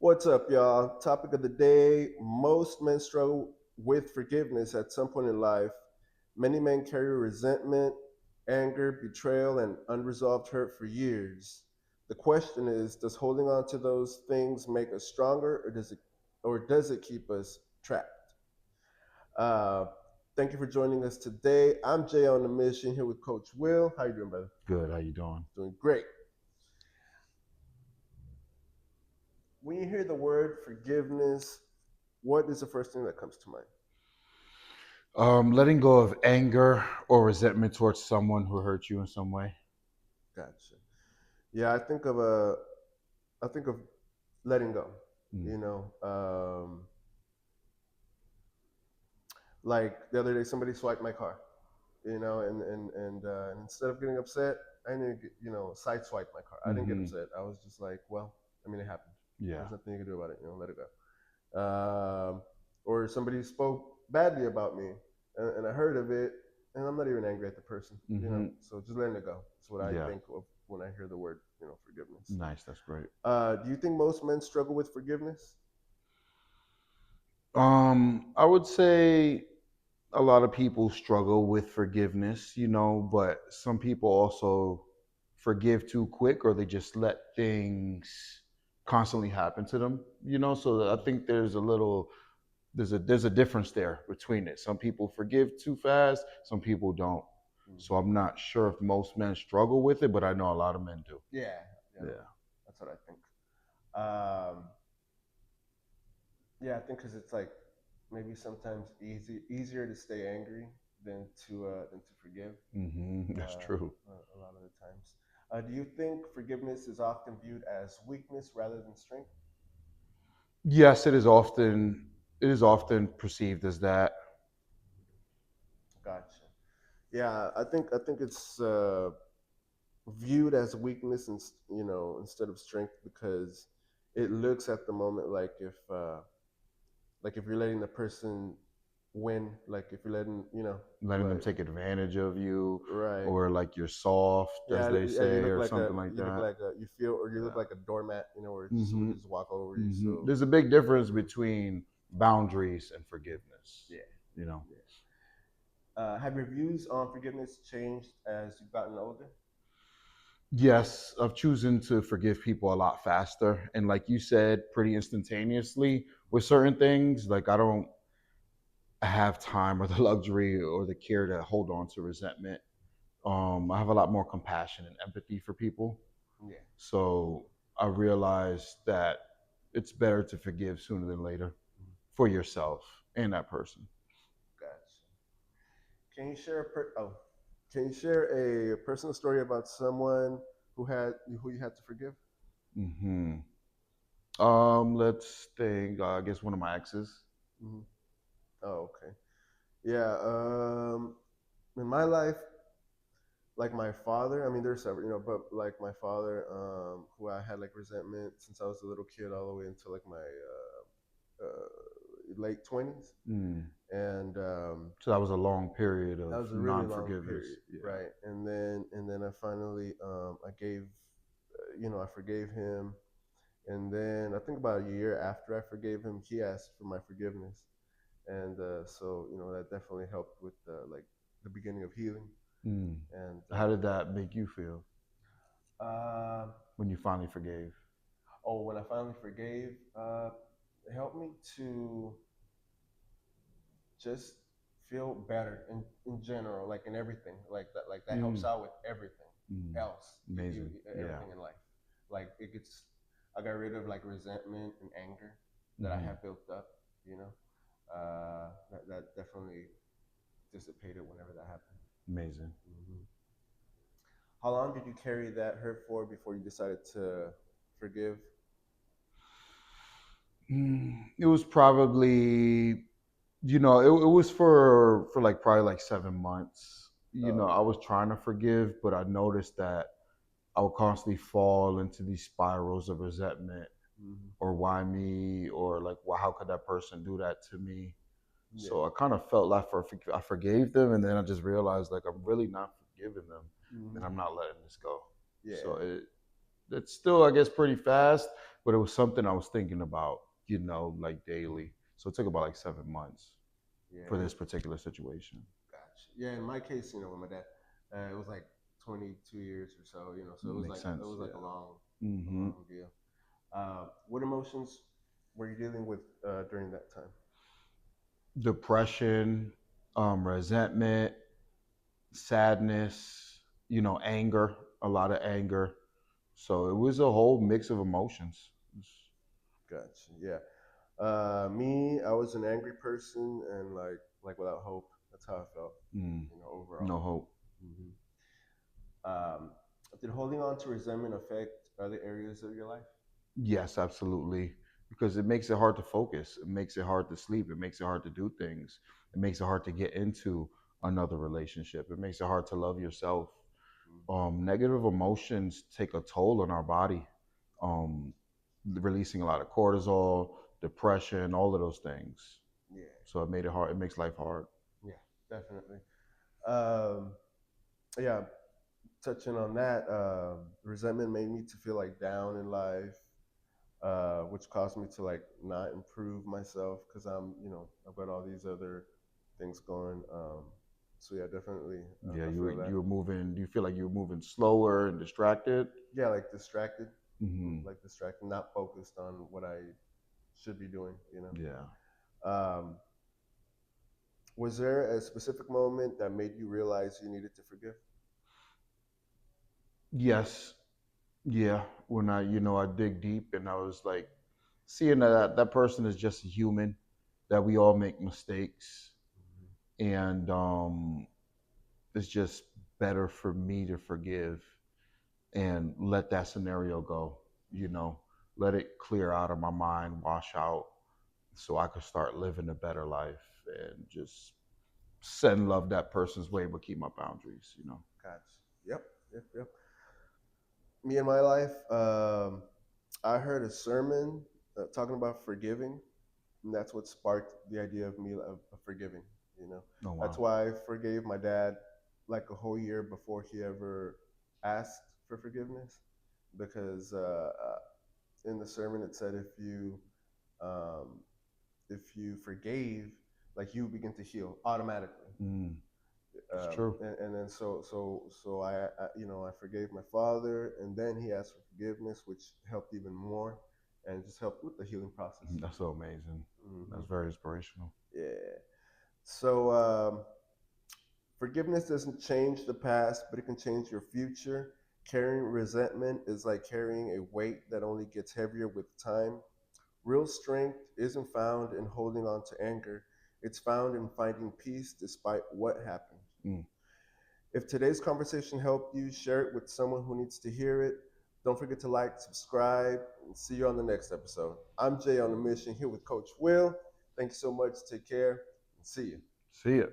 What's up, y'all? Topic of the day: most men struggle with forgiveness at some point in life. Many men carry resentment, anger, betrayal, and unresolved hurt for years. The question is, does holding on to those things make us stronger, or does it keep us trapped? Uh, Thank you for joining us today. I'm Jay on the mission here with Coach Will. How you doing, brother? Good. How you doing? Doing great. When you hear the word forgiveness, what is the first thing that comes to mind? Letting go of anger or resentment towards someone who hurt you in some way. Gotcha. Yeah, I think of letting go. Mm. You know, like the other day, somebody swiped my car. And instead of getting upset, I didn't sideswipe my car. I didn't get Hmm. upset. I was just like, well, I mean, it happened. Yeah. There's nothing you can do about it. Let it go. Or somebody spoke badly about me, and I heard of it, and I'm not even angry at the person. Hmm. So just letting it go. That's what I Yeah. think of when I hear the word, forgiveness. Nice. That's great. Do you think most men struggle with forgiveness? I would say a lot of people struggle with forgiveness, but some people also forgive too quick or they just let things constantly happen to them, So I think there's a difference there between it. Some people forgive too fast, some people don't. So Mm-hmm. I'm not sure if most men struggle with it, but I know a lot of men do. Yeah, yeah, Yeah. that's what I think. Um, yeah, I think because it's like maybe sometimes easier to stay angry than to forgive. That's true. A lot of the times. Do you think forgiveness is often viewed as weakness rather than strength? Yes, it is often perceived as that. Gotcha. Yeah, I think it's viewed as weakness and instead of strength because it looks at the moment like if you're letting the person win, like if you're letting Letting them like take advantage of you, right. or like you're soft, as Yeah, they yeah, you say, look or like a something like you look that. like a you feel or you look Yeah. like a doormat, where Hmm. somebody just walk over you. So There's a big difference between boundaries and forgiveness. yeah, You know. yeah. Have your views on forgiveness changed as you've gotten older? Yes, of choosing to forgive people a lot faster, and like you said, pretty instantaneously with certain things. Like I don't have time or the luxury or the care to hold on to resentment. I have a lot more compassion and empathy for people. Yeah, So I realized that it's better to forgive sooner than later for yourself and that person. gotcha. Can you share a can you share a personal story about someone who you had to forgive? Hmm. Let's think. I guess one of my exes. Hmm. Oh, okay. Yeah. In my life, like my father. I mean, there's several, but like my father, who I had like resentment since I was a little kid all the way until like my late 20s, Mm. and So that was a long period that of was a really long non-forgiveness. period, Yeah. right? And then I finally, I gave, I forgave him, and then I think about a year after I forgave him, he asked for my forgiveness, and so that definitely helped with like the beginning of healing, Mm. and How did that make you feel uh, when you finally forgave? oh, when I finally forgave, it helped me to just feel better in general, like in everything, like that helps Mm. out with everything Mm. else, Amazing. Yeah. everything in life. Like it gets, I got rid of like resentment and anger that I Hmm. had built up. You know, that definitely dissipated whenever that happened. Amazing. Hmm. How long did you carry that hurt for before you decided to forgive? It was probably, it was for like probably like 7 months. I Okay. was trying to forgive, but I noticed that I would constantly fall into these spirals of resentment, Hmm. or why me, or like, well, how could that person do that to me? Yeah. So I kind of felt like I forgave them, and then I just realized like I'm really not forgiving them, and Hmm. I'm not letting this go. Yeah. So it's still, I guess, pretty fast, but it was something I was thinking about, like daily. So it took about like 7 months Yeah, for this particular situation. gotcha. Yeah, in my case, with my dad, it was like 22 years or so. So Makes it sense. was like Yeah. a Hmm. long deal. What emotions were you dealing with during that time? Depression, resentment, sadness, anger, a lot of anger. So it was a whole mix of emotions. Gotcha. Yeah. Me, I was an angry person and like without hope. That's how I felt. Mm, Overall. no hope. Hmm. Um, did holding on to resentment affect other areas of your life? Yes, absolutely. Because it makes it hard to focus. It makes it hard to sleep. It makes it hard to do things. It makes it hard to get into another relationship. It makes it hard to love yourself. Negative emotions take a toll on our body, um, releasing a lot of cortisol, depression, all of those things. Yeah. So it made it hard. It makes life hard. Yeah. Definitely. Um, yeah. Touching on that, resentment made me to feel like down in life, which caused me to like not improve myself because I've got all these other things going. So yeah, definitely, Yeah, I you were feel that. you were moving. Do you feel like you were moving slower and distracted? Yeah, like distracted, Hmm. not focused on what I should be doing. Yeah. Um, was there a specific moment that made you realize you needed to forgive? Yes. Yeah. When I dig deep and I was like, seeing that person is just a human, that we all make mistakes, and it's just better for me to forgive and let that scenario go. You know, let it clear out of my mind, wash out, so I could start living a better life and just send love that person's way, but keep my boundaries. Gotcha. Yep. Yep. Yep. Me in my life, I heard a sermon talking about forgiving, and that's what sparked the idea of me of forgiving. You know, Oh that's wow. why I forgave my dad like a whole year before he ever asked for forgiveness, because in the sermon it said um, if you forgave, like you begin to heal automatically. Mm, it's true. And then so I forgave my father, and then he asked for forgiveness, which helped even more, and just helped with the healing process. That's so amazing. Hmm. That's very inspirational. Yeah. So forgiveness doesn't change the past, but it can change your future. Carrying resentment is like carrying a weight that only gets heavier with time. Real strength isn't found in holding on to anger. It's found in finding peace despite what happened. Mm. If today's conversation helped you, share it with someone who needs to hear it. Don't forget to like, subscribe, and see you on the next episode. I'm Jay on the mission here with Coach Will. Thank you so much. Take care and see you. See ya.